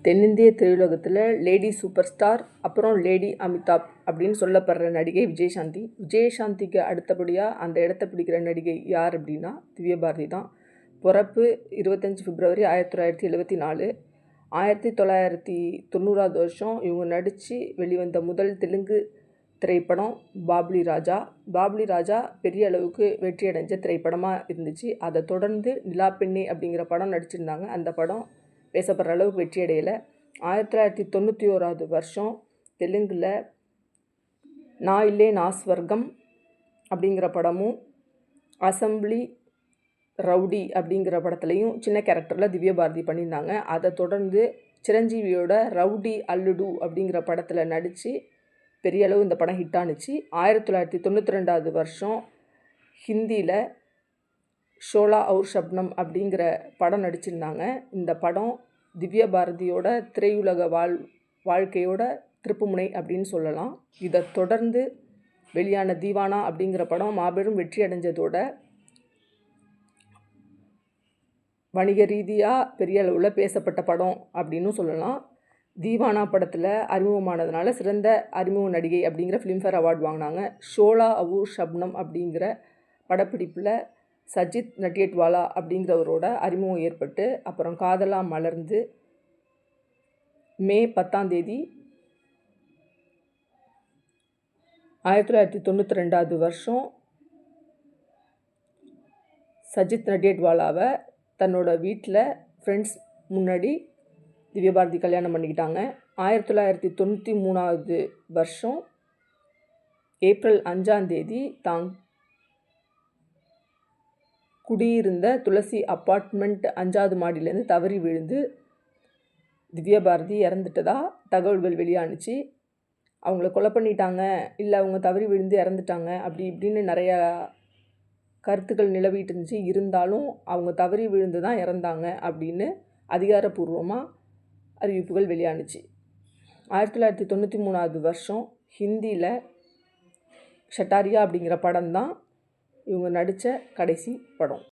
தென்னிந்திய திரையுலகத்தில் lady super star, அப்புறம் lady Amitabh அப்படின்னு சொல்லப்படுற நடிகை விஜயசாந்தி. விஜயசாந்திக்கு அடுத்தபடியாக அந்த இடத்த பிடிக்கிற நடிகை யார் அப்படின்னா திவ்யபாரதி தான். பிறப்பு 25 பிப்ரவரி 1974. 1990 வருஷம் இவங்க நடித்து வெளிவந்த முதல் தெலுங்கு திரைப்படம் பாப்லி ராஜா. பாப்லி ராஜா பெரிய அளவுக்கு வெற்றி அடைஞ்ச திரைப்படமாக இருந்துச்சு. அதை தொடர்ந்து நிலா பெண்ணே அப்படிங்கிற படம் நடிச்சிருந்தாங்க. அந்த படம் பேசப்படுற அளவுக்கு வெற்றி அடையலை. 1991 வருஷம் தெலுங்கில் நான் இல்லே நான் ஸ்வர்கம் அப்படிங்கிற படமும், அசம்பிளி ரவுடி அப்படிங்கிற படத்துலையும் சின்ன கேரக்டரில் திவ்யபாரதி பண்ணியிருந்தாங்க. அதை தொடர்ந்து சிரஞ்சீவியோட ரவுடி அல்லுடு அப்படிங்கிற படத்தில் நடித்து பெரிய அளவு இந்த படம் ஹிட் ஆணுச்சு. 1992 வருஷம் ஹிந்தியில் ஷோலா அவுர் ஷப்னம் அப்படிங்கிற படம் நடிச்சிருந்தாங்க. இந்த படம் திவ்யபாரதியோட திரையுலக வாழ்க்கையோட திருப்புமுனை அப்படின்னு சொல்லலாம். இதை தொடர்ந்து வெளியான தீவானா அப்படிங்கிற படம் மாபெரும் வெற்றி அடைஞ்சதோட வணிக ரீதியாக பெரிய அளவில் பேசப்பட்ட படம் அப்படின்னு சொல்லலாம். தீவானா படத்தில் அறிமுகமானதுனால சிறந்த அறிமுக நடிகை அப்படிங்கிற ஃபிலிம்ஃபேர் அவார்டு வாங்கினாங்க. ஷோலா அவுர் ஷப்னம் அப்படிங்கிற படப்பிடிப்பில் சஜித் நட்டியட்வாலா அப்படிங்கிறவரோட அறிமுகம் ஏற்பட்டு அப்புறம் காதலாக மலர்ந்து மே 10 1992 வருஷம் சஜித் நட்டியட்வாலாவை தன்னோட வீட்டில் ஃப்ரெண்ட்ஸ் முன்னாடி திவ்யபாரதி கல்யாணம் பண்ணிக்கிட்டாங்க. 1993 வருஷம் ஏப்ரல் 5 தான் குடியிருந்த துளசி அப்பார்ட்மெண்ட் 5வது மாடியிலேருந்து தவறி விழுந்து திவ்யபாரதி இறந்துட்டதா தகவல்கள் வெளியானுச்சு. அவங்கள கொலை பண்ணிட்டாங்க, இல்லை அவங்க தவறி விழுந்து இறந்துட்டாங்க அப்படி இப்படின்னு நிறையா கருத்துக்கள் நிலவிட்டு இருந்துச்சு. இருந்தாலும் அவங்க தவறி விழுந்து தான் இறந்தாங்க அப்படின்னு அதிகாரப்பூர்வமாக அறிவிப்புகள் வெளியானுச்சு. 1993 வருஷம் ஹிந்தியில் ஷட்டாரியா அப்படிங்கிற படம் தான் இவங்க நடித்த கடைசி படம்.